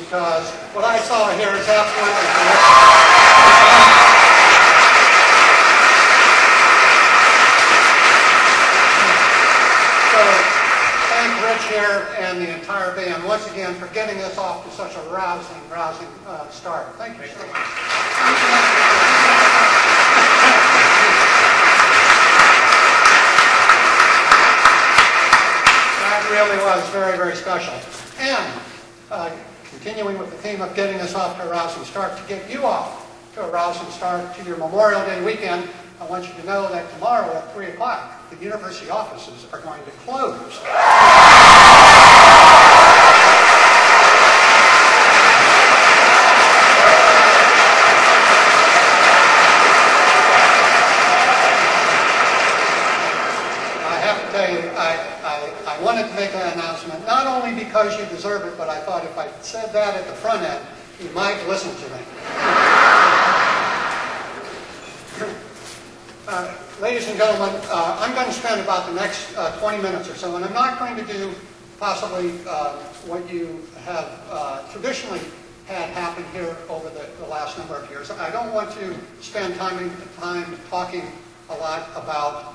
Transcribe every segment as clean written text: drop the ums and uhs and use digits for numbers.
Because what I saw here is absolutely correct. So, thank Rich here and the entire band once again for getting us off to such a rousing start. Thank you so much. That really was very, very special. And continuing with the theme of getting us off to a rousing start, to get you off to a rousing start to your Memorial Day weekend, I want you to know that tomorrow at 3 o'clock, the university offices are going to close. I have to tell you, I wanted to make that announcement, not only because you deserve it, but I thought if I said that at the front end, you might listen to me. Ladies and gentlemen, I'm going to spend about the next 20 minutes or so, and I'm not going to do possibly what you have traditionally had happen here over the last number of years. I don't want to spend time talking a lot about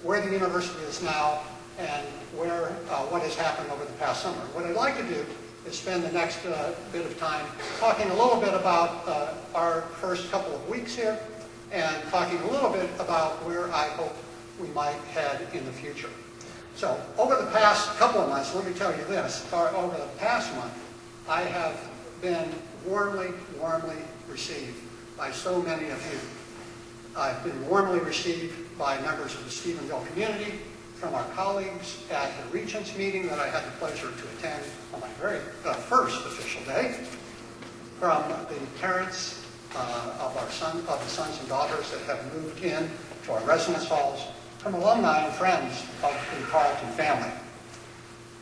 where the university is now and what has happened over the past summer. What I'd like to do is spend the next bit of time talking a little bit about our first couple of weeks here and talking a little bit about where I hope we might head in the future. So over the past couple of months, let me tell you this, over the past month, I have been warmly received by so many of you. I've been warmly received by members of the Stephenville community, from our colleagues at the Regents meeting that I had the pleasure to attend on my very first official day, from the parents of the sons and daughters that have moved in to our residence halls, from alumni and friends of the Tarleton family.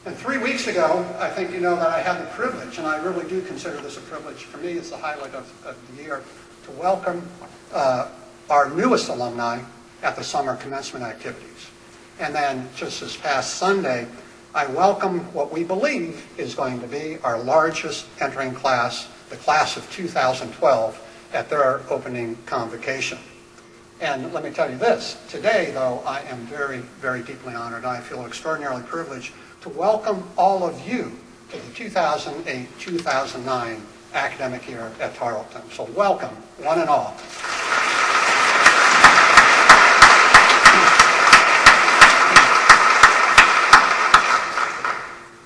And 3 weeks ago, I think you know that I had the privilege, and I really do consider this a privilege, for me it's the highlight of the year, to welcome our newest alumni at the summer commencement activities. And then just this past Sunday, I welcome what we believe is going to be our largest entering class, the class of 2012, at their opening convocation. And let me tell you this, today though, I am very, very deeply honored. I feel extraordinarily privileged to welcome all of you to the 2008-2009 academic year at Tarleton. So welcome, one and all.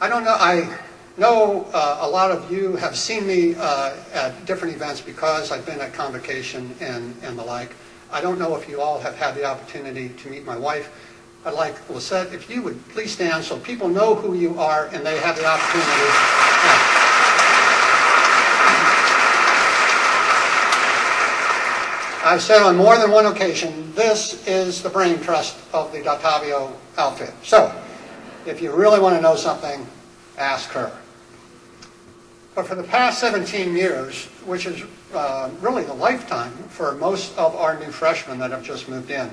I know a lot of you have seen me at different events because I've been at convocation and the like. I don't know if you all have had the opportunity to meet my wife. I'd like, Lisette, if you would please stand so people know who you are and they have the opportunity. I've said on more than one occasion, this is the brain trust of the Dottavio outfit. So, if you really want to know something, ask her. But for the past 17 years, which is really the lifetime for most of our new freshmen that have just moved in,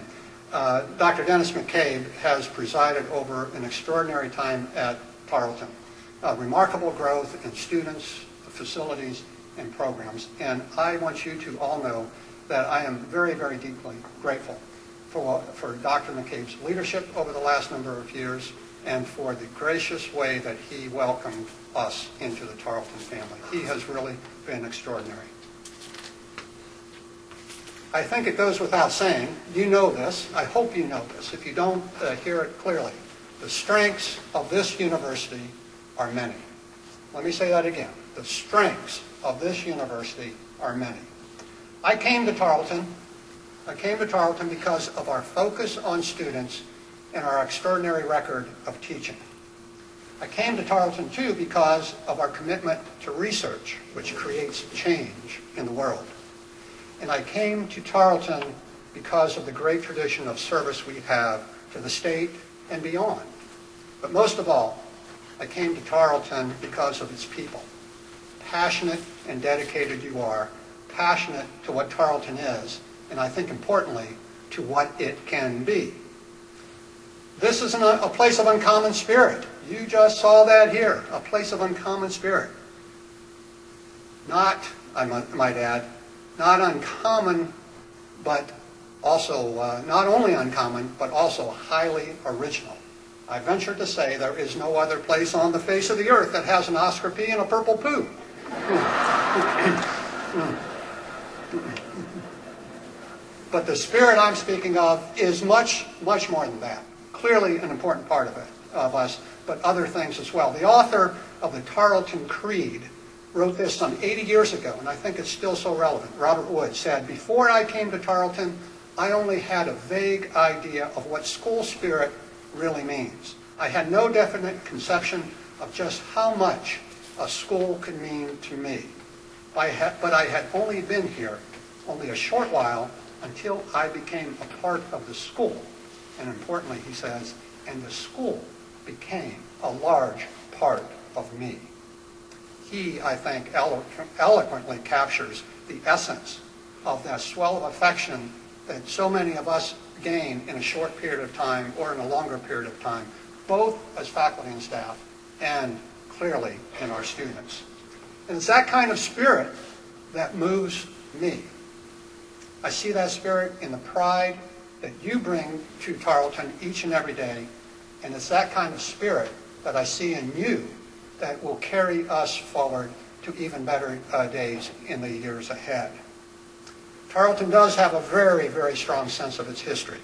Dr. Dennis McCabe has presided over an extraordinary time at Tarleton. Remarkable growth in students, facilities, and programs. And I want you to all know that I am very, very deeply grateful for Dr. McCabe's leadership over the last number of years and for the gracious way that he welcomed us into the Tarleton family. He has really been extraordinary. I think it goes without saying, you know this, I hope you know this, if you don't hear it clearly, the strengths of this university are many. Let me say that again. The strengths of this university are many. I came to Tarleton because of our focus on students and our extraordinary record of teaching. I came to Tarleton, too, because of our commitment to research, which creates change in the world. And I came to Tarleton because of the great tradition of service we have to the state and beyond. But most of all, I came to Tarleton because of its people. Passionate and dedicated you are, passionate to what Tarleton is, and I think importantly, to what it can be. This is a place of uncommon spirit. You just saw that here, a place of uncommon spirit. Not, I might add, not uncommon, but also, not only uncommon, but also highly original. I venture to say there is no other place on the face of the earth that has an Oscar P and a purple poo. But the spirit I'm speaking of is much, much more than that. Clearly an important part of it, of us, but other things as well. The author of the Tarleton Creed wrote this some 80 years ago, and I think it's still so relevant. Robert Wood said, "Before I came to Tarleton, I only had a vague idea of what school spirit really means. I had no definite conception of just how much a school could mean to me. But I had only been here only a short while until I became a part of the school." And importantly, he says, and the school became a large part of me. He, I think, eloquently captures the essence of that swell of affection that so many of us gain in a short period of time or in a longer period of time, both as faculty and staff and clearly in our students. And it's that kind of spirit that moves me. I see that spirit in the pride that you bring to Tarleton each and every day, and it's that kind of spirit that I see in you that will carry us forward to even better days in the years ahead. Tarleton does have a very, very strong sense of its history.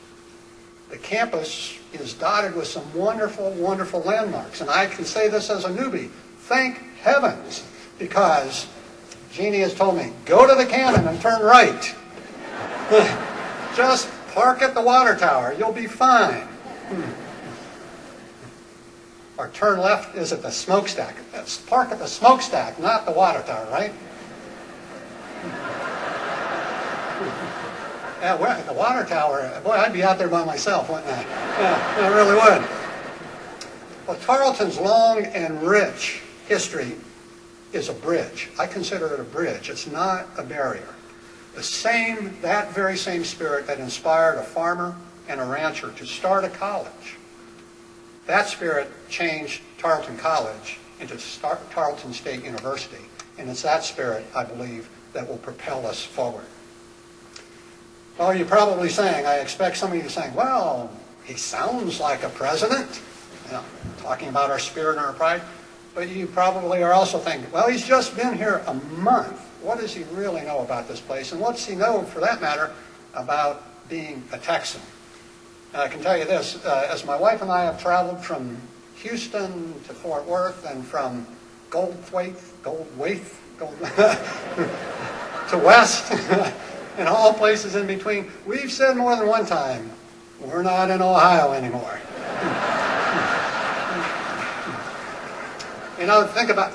The campus is dotted with some wonderful, wonderful landmarks, and I can say this as a newbie, thank heavens, because Jeannie has told me, go to the cannon and turn right. Just park at the water tower, you'll be fine. Or turn left is at the smokestack. Park at the smokestack, not the water tower, right? Yeah, well, at the water tower, boy, I'd be out there by myself, wouldn't I? Yeah, I really would. Well, Tarleton's long and rich history is a bridge. I consider it a bridge. It's not a barrier. That very same spirit that inspired a farmer and a rancher to start a college, that spirit changed Tarleton College into Tarleton State University. And it's that spirit, I believe, that will propel us forward. Well, you're probably saying, I expect some of you saying, well, he sounds like a president, talking about our spirit and our pride. But you probably are also thinking, well, he's just been here a month. What does he really know about this place? And what does he know, for that matter, about being a Texan? And I can tell you this, as my wife and I have traveled from Houston to Fort Worth and from Goldthwaite to West, and all places in between, we've said more than one time, we're not in Ohio anymore. You know, think about,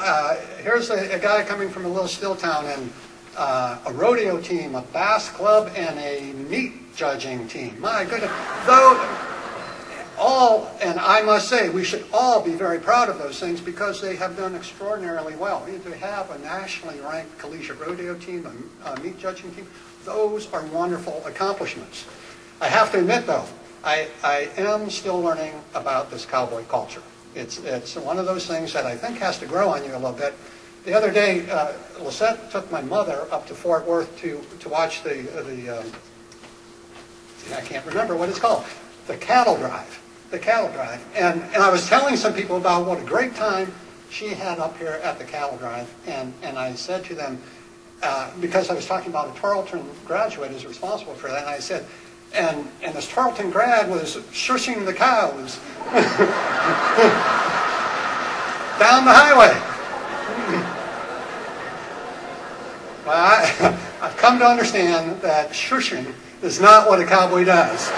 here's a guy coming from a little still town and a rodeo team, a bass club, and a meat judging team. My goodness. And I must say, we should all be very proud of those things because they have done extraordinarily well. To have a nationally ranked collegiate rodeo team, a meat judging team, those are wonderful accomplishments. I have to admit, though, I am still learning about this cowboy culture. It's one of those things that I think has to grow on you a little bit. The other day, Lisette took my mother up to Fort Worth to watch I can't remember what it's called, the cattle drive. The cattle drive. And I was telling some people about what a great time she had up here at the cattle drive. And I said to them, because I was talking about a Tarleton graduate who's responsible for that, and I said, and this Tarleton grad was shushing the cows down the highway. Well, I've come to understand that shushing is not what a cowboy does.